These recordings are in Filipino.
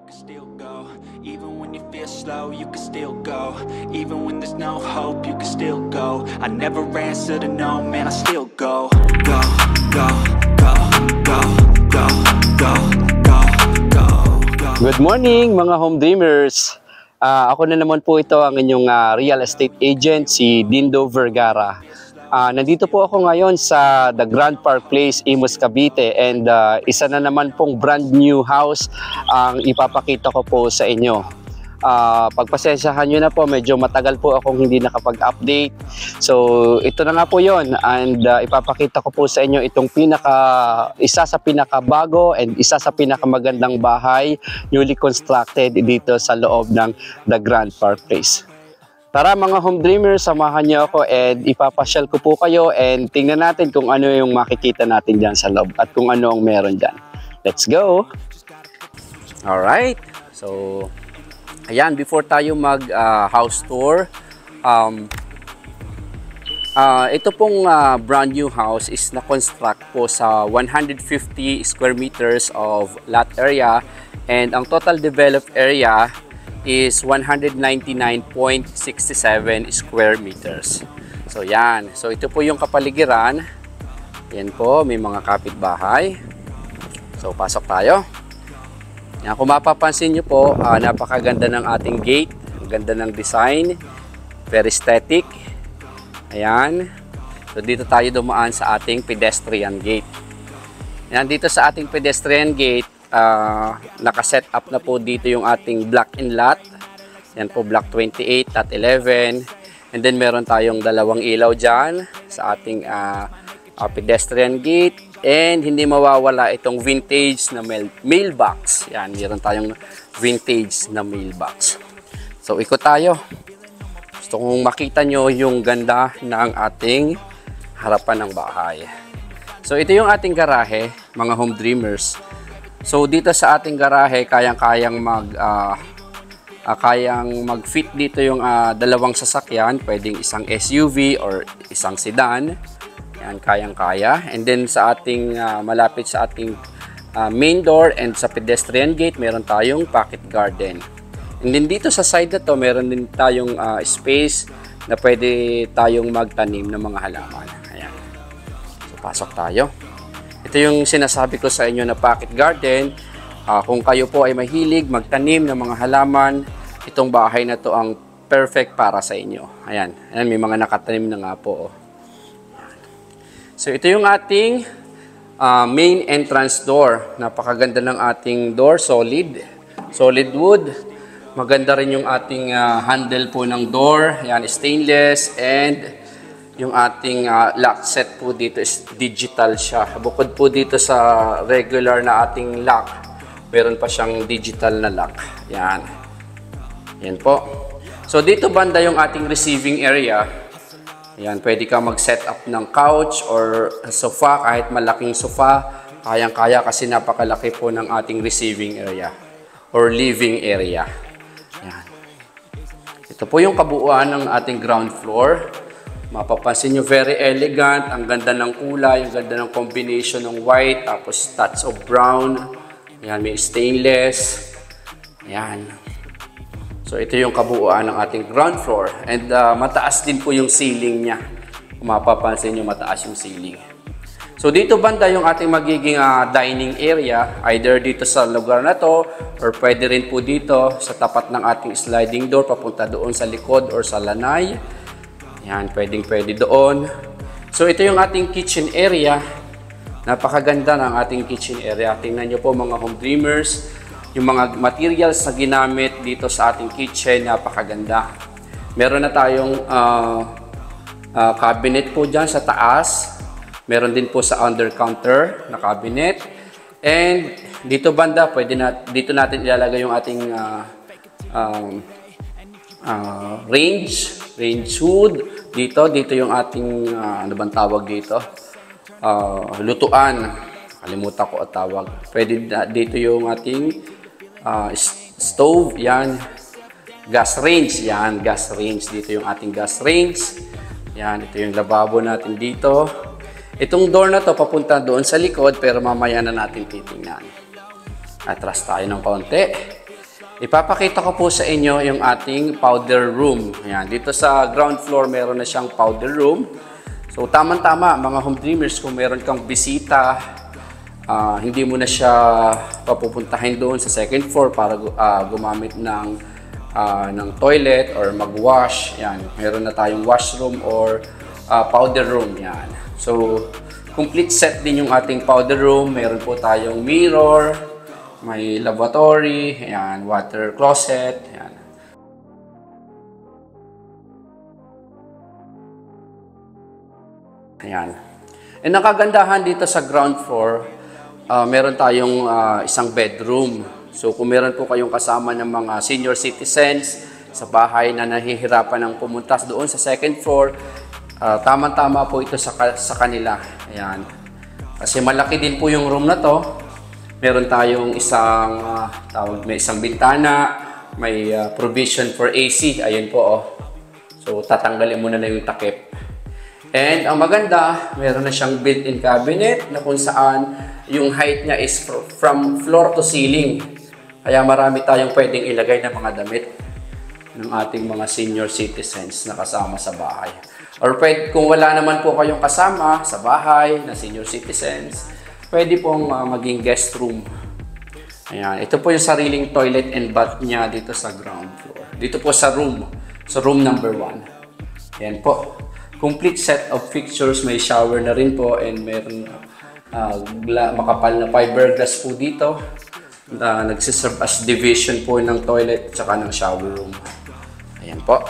can still go. Even when you feel slow, you can still go. Even when there's no hope, you can still go. I never answer to no, man, I still go. Go, go, go, go, go, go, go, go, go. Good morning mga home dreamers. Ako na naman po ito ang inyong real estate agent, si Dindo Vergara. Nandito po ako ngayon sa The Grand Park Place, Imus, Cavite, and isa na naman pong brand new house ang ipapakita ko po sa inyo. Pagpasensyahan nyo na po, medyo matagal po akong hindi nakapag-update. So ito na nga po yon, and ipapakita ko po sa inyo itong isa sa pinakabago and isa sa pinakamagandang bahay newly constructed dito sa loob ng The Grand Park Place. Tara mga home dreamers, samahan niyo ako and ipapasyal ko po kayo and tingnan natin kung ano yung makikita natin dyan sa loob at kung ano ang meron dyan. Let's go! Alright, so ayan, before tayo mag house tour, ito pong brand new house is na-construct po sa 150 square meters of lot area, and ang total developed area is 199.67 square meters. So yan, so ito po yung kapaligiran. Yan po, may mga kapitbahay. So pasok tayo. Yan, kung mapapansin nyo po, napakaganda ng ating gate. Ang ganda ng design. Very aesthetic. Ayan. So dito tayo dumaan sa ating pedestrian gate. Yan, dito sa ating pedestrian gate, nakaset up na po dito yung ating block and lot. Yan po, block 28.11. And then meron tayong dalawang ilaw dyan sa ating pedestrian gate. And hindi mawawala itong vintage na mailbox. Yan, meron tayong vintage na mailbox. So ikot tayo. Gusto kong makita nyo yung ganda ng ating harapan ng bahay. So ito yung ating garahe, mga home dreamers. So dito sa ating garahe, kayang-kayang mag-fit dito yung dalawang sasakyan, pwedeng isang SUV or isang sedan. Yan, kayang-kaya. And then sa ating malapit sa ating main door and sa pedestrian gate, meron tayong pocket garden. And then dito sa side na to, meron din tayong space na pwede tayong magtanim ng mga halaman. Ayan. So pasok tayo. Ito yung sinasabi ko sa inyo na pocket garden. Kung kayo po ay mahilig magtanim ng mga halaman, itong bahay na to ang perfect para sa inyo. Ayan, ayan, may mga nakatanim na nga po. So ito yung ating main entrance door. Napakaganda ng ating door, solid wood. Maganda rin yung ating handle po ng door. Ayan, stainless, and yung ating lock set po dito is digital siya. Bukod po dito sa regular na ating lock, meron pa siyang digital na lock. Yan. Yan po. So dito banda yung ating receiving area. Yan, pwede ka mag-set up ng couch or sofa, kahit malaking sofa. Kayang-kaya kasi napakalaki po ng ating receiving area or living area. Yan. Ito po yung kabuuan ng ating ground floor. Mapapansin nyo, very elegant. Ang ganda ng kulay, ang ganda ng combination ng white, tapos touch of brown. Ayan, may stainless. Ayan. So, ito yung kabuuan ng ating ground floor. And mataas din po yung ceiling niya. Kung mapapansin nyo, mataas yung ceiling. So, dito banda yung ating magiging dining area. Either dito sa lugar na to, or pwede rin po dito sa tapat ng ating sliding door, papunta doon sa likod or sa lanay. Yan, pwede doon. So, ito yung ating kitchen area. Napakaganda ng ating kitchen area. Tingnan nyo po mga home dreamers. Yung mga materials na ginamit dito sa ating kitchen, napakaganda. Meron na tayong cabinet po dyan sa taas. Meron din po sa under counter na cabinet. And dito banda, dito natin ilalagay yung ating range hood. Dito yung ating ano bang tawag dito? Lutuan. Kalimutan ko ang tawag. Pwede dito yung ating stove. Yan. Gas range. Yan, gas range. Dito yung ating gas range. Yan, ito yung lababo natin dito. Itong door na to papunta doon sa likod, pero mamaya na natin titingnan. Atras tayo ng konti. Ipapakita ko po sa inyo yung ating powder room. Ayan, dito sa ground floor meron na siyang powder room. So tamang-tama mga home dreamers, kung meron kang bisita, hindi mo na siya papupuntahin doon sa second floor para gumamit ng toilet or mag-wash. Yan, meron na tayong washroom or powder room. Yan. So complete set din yung ating powder room. Meron po tayong mirror, may lavatory, ayan, water closet, ayan. Ayan. And ang kagandahan dito sa ground floor, meron tayong isang bedroom. So kung meron po kayong kasama ng mga senior citizens sa bahay na nahihirapan ng pumunta doon sa second floor, tamang-tama po ito sa kanila. Ayan. Kasi malaki din po yung room na to. Meron tayong may isang bintana, may provision for AC. Ayan po, oh. So tatanggalin muna na yung takip. And ang maganda, meron na siyang built-in cabinet na kung saan yung height niya is from floor to ceiling. Kaya marami tayong pwedeng ilagay na mga damit ng ating mga senior citizens na kasama sa bahay. Or kung wala naman po kayong kasama sa bahay na senior citizens, pwede pong maging guest room. Ayan, ito po yung sariling toilet and bath niya dito sa ground floor. Dito po sa room number 1. Ayan po. Complete set of fixtures, may shower na rin po and meron makapal na fiberglass po dito na nagsiserve as division po ng toilet at ng shower room. Ayan po.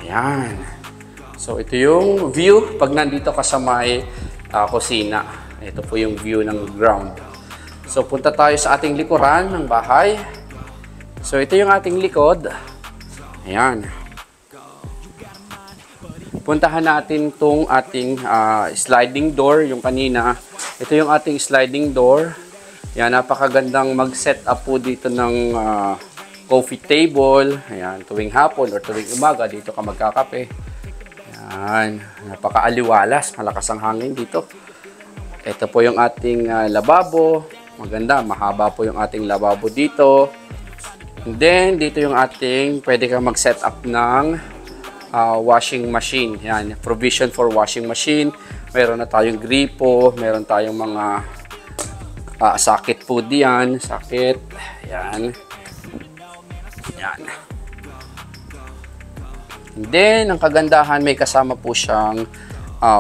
Ayan. So ito yung view pag nandito ka sa may kusina. Ito po yung view ng ground. So punta tayo sa ating likuran ng bahay. So ito yung ating likod. Ayan. Puntahan natin tong ating sliding door, yung kanina. Ito yung ating sliding door. Yan, napakagandang mag-set up po dito ng coffee table. Ayan, tuwing hapon or tuwing umaga, dito ka magkakape. Ayan, napaka-aliwalas, malakas ang hangin dito. Ito po yung ating lababo. Maganda, mahaba po yung ating lababo dito. And then, dito yung ating, pwede kang mag-set up ng washing machine. Yan, provision for washing machine. Meron na tayong gripo, meron tayong mga sakit po diyan, sakit. Yan. Yan. And then, ang kagandahan, may kasama po siyang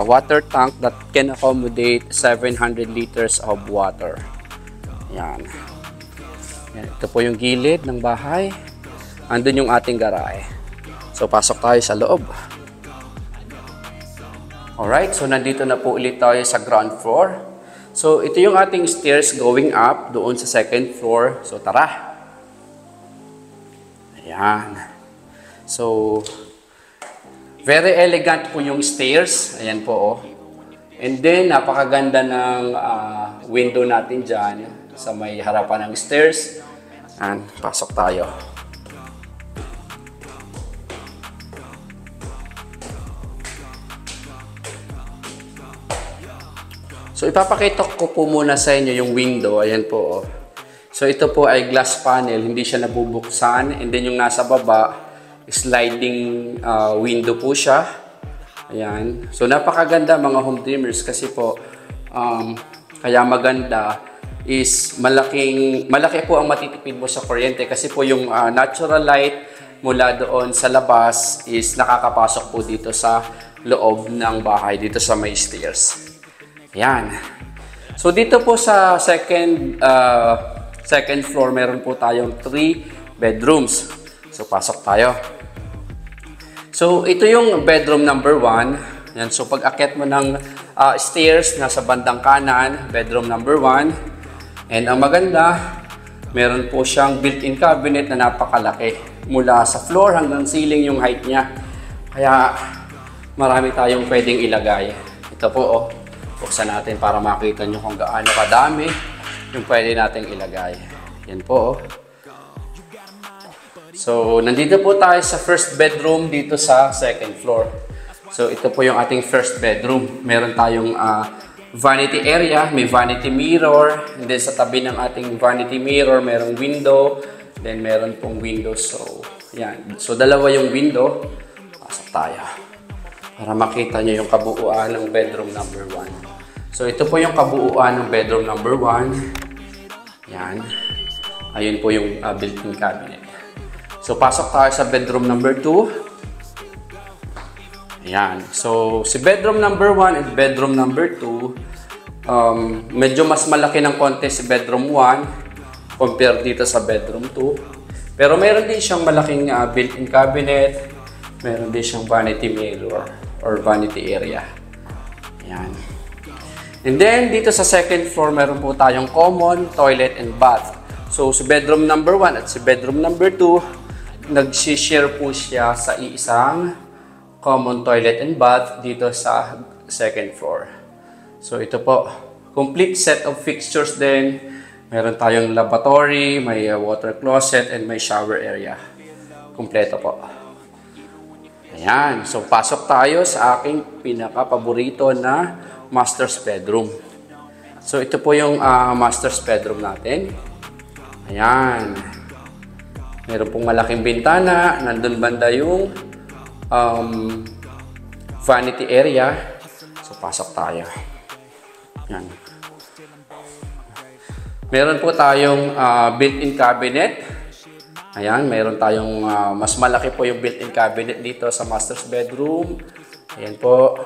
water tank that can accommodate 700 liters of water. Yan. Yan. Ito po yung gilid ng bahay. Andun yung ating garahe. So, pasok tayo sa loob. Alright, so nandito na po ulit tayo sa ground floor. So, ito yung ating stairs going up doon sa second floor. So, tara. Ayan. So, very elegant po yung stairs. Ayan po, oh. And then, napakaganda ng window natin dyan sa may harapan ng stairs. Ayan, pasok tayo. So, ipapakita ko po muna sa inyo yung window. Ayan po, oh. So, ito po ay glass panel. Hindi siya nabubuksan. And then, yung nasa baba, sliding window po siya. Ayan. So, napakaganda mga home dreamers kasi po, kaya maganda is malaki po ang matitipid mo sa kuryente kasi po yung natural light mula doon sa labas is nakakapasok po dito sa loob ng bahay, dito sa may stairs. Ayan. So, dito po sa second floor, meron po tayong 3 bedrooms. So, pasok tayo. So, ito yung bedroom number 1. Ayan. So, pag akyat mo ng stairs, nasa bandang kanan, bedroom number 1. And ang maganda, meron po siyang built-in cabinet na napakalaki. Mula sa floor hanggang ceiling yung height niya. Kaya, marami tayong pwedeng ilagay. Ito po, oh. Buksan natin para makita nyo kung gaano kadami yung pwede nating ilagay. Yan po, oh. So, nandito po tayo sa first bedroom dito sa second floor. So, ito po yung ating first bedroom. Meron tayong vanity area, may vanity mirror, and then sa tabi ng ating vanity mirror, merong window, then meron pong window. So, yan. So, dalawa yung window. Pasok tayo. Para makita nyo yung kabuuan ng bedroom number 1. So, ito po yung kabuuan ng bedroom number 1. Yan. Ayun po yung built-in cabinet. So, pasok tayo sa bedroom number 2. Ayan. So, si bedroom number 1 and bedroom number 2, medyo mas malaki ng konti si bedroom 1 compare dito sa bedroom 2. Pero meron din siyang malaking built-in cabinet. Meron din siyang vanity mirror or vanity area. Ayan. And then, dito sa second floor, meron po tayong common toilet and bath. So, si bedroom number 1 at si bedroom number 2, nag-share po siya sa isang common toilet and bath dito sa second floor. So ito po, complete set of fixtures din. Meron tayong lavatory, may water closet, and may shower area. Kompleto po. Ayan, so pasok tayo sa aking pinaka-paborito na master's bedroom. So ito po yung master's bedroom natin. Ayan. Meron pong malaking bintana, nandun banda yung vanity area. So, pasok tayo. Yan. Meron po tayong built-in cabinet. Ayan, meron tayong mas malaki po yung built-in cabinet dito sa master's bedroom. Ayan po.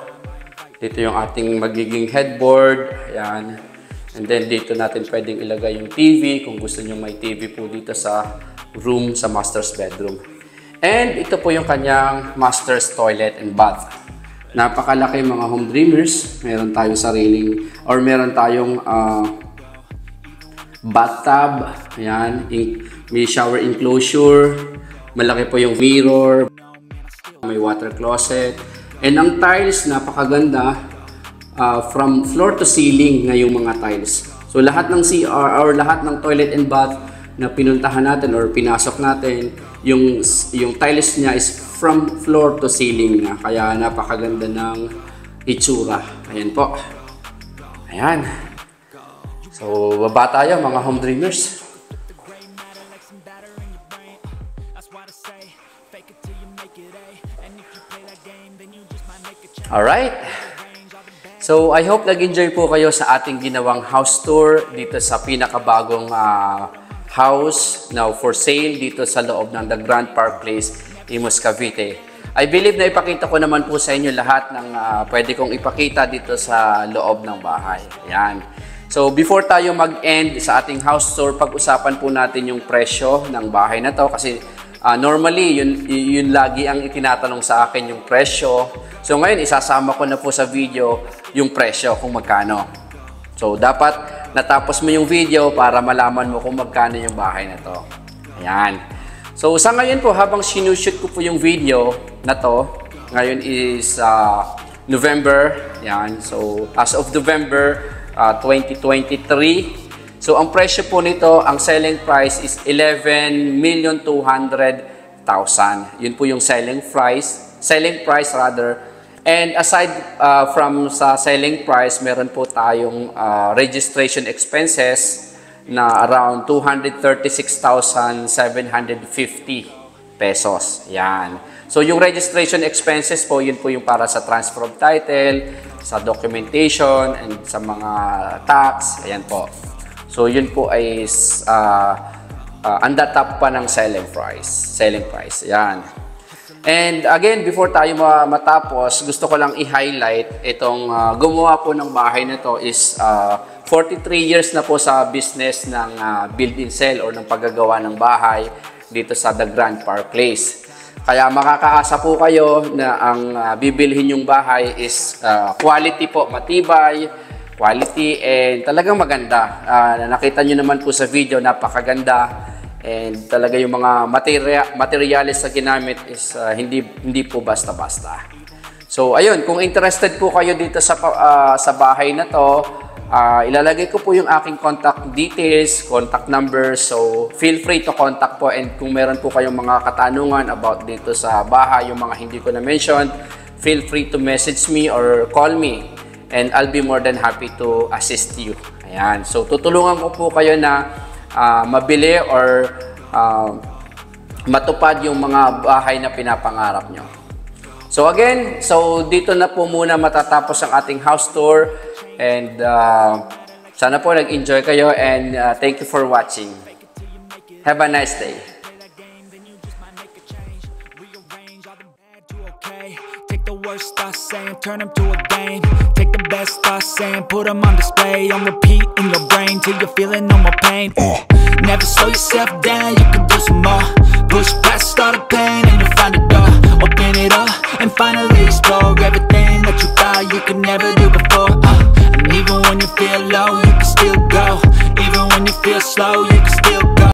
Dito yung ating magiging headboard. Ayan. And then, dito natin pwedeng ilagay yung TV kung gusto nyo may TV po dito sa room sa master's bedroom. And ito po yung kanyang master's toilet and bath. Napakalaki mga home dreamers. Meron tayong sariling or meron tayong bathtub. Ayan. May shower enclosure. Malaki po yung mirror. May water closet. And ang tiles, napakaganda. From floor to ceiling na yung mga tiles. So lahat ng CR or lahat ng toilet and bath na pinuntahan natin or pinasok natin, yung tiles niya is from floor to ceiling na. Kaya napakaganda ng itsura. Ayan po. Ayan. So, baba tayo mga home dreamers. Alright. So, I hope nag-enjoy po kayo sa ating ginawang house tour dito sa pinakabagong house now for sale dito sa loob ng The Grand Park Place, Imus, Cavite. I believe na ipakita ko naman po sa inyo lahat ng pwede kong ipakita dito sa loob ng bahay. Ayan. So before tayo mag-end sa ating house tour, pag-usapan po natin yung presyo ng bahay na to kasi normally yun lagi ang itinatanong sa akin, yung presyo. So ngayon isasama ko na po sa video yung presyo kung magkano. So dapat natapos mo yung video para malaman mo kung magkano yung bahay na to. Ayan. So sa ngayon po, habang sinushoot ko po yung video na to, ngayon is November. Ayan. So as of November 2023. So ang presyo po nito, ang selling price is 11,200,000. Yun po yung selling price rather. And aside from sa selling price, meron po tayong registration expenses na around 236,750 pesos. Yan. So yung registration expenses po, yun po yung para sa transfer of title, sa documentation, and sa mga tax. Ayan po. So yun po ay under-top pa ng selling price. Yan. And again, before tayo matapos, gusto ko lang i-highlight itong gumawa po ng bahay na to is 43 years na po sa business ng build and sell or ng paggagawa ng bahay dito sa The Grand Park Place. Kaya makakaasa po kayo na ang bibilhin yung bahay is quality po, matibay, quality, and talagang maganda. Nakita nyo naman po sa video, napakaganda. And talaga yung mga materials na ginamit is hindi po basta-basta. So ayun, kung interested po kayo dito sa bahay na to, ilalagay ko po yung aking contact details, contact number. So feel free to contact po, and kung meron po kayong mga katanungan about dito sa bahay, yung mga hindi ko na mention, feel free to message me or call me. and I'll be more than happy to assist you. Ayan. So, tutulungan ko po kayo na mabili or matupad yung mga bahay na pinapangarap nyo. So again, dito na po muna matatapos ang ating house tour, and sana po nag-enjoy kayo, and thank you for watching. Have a nice day. Take the worst I say and turn them to a game. Take the best I say and put them on display. On repeat in your brain till you're feeling no more pain. Never slow yourself down, you can do some more. Push past all the pain.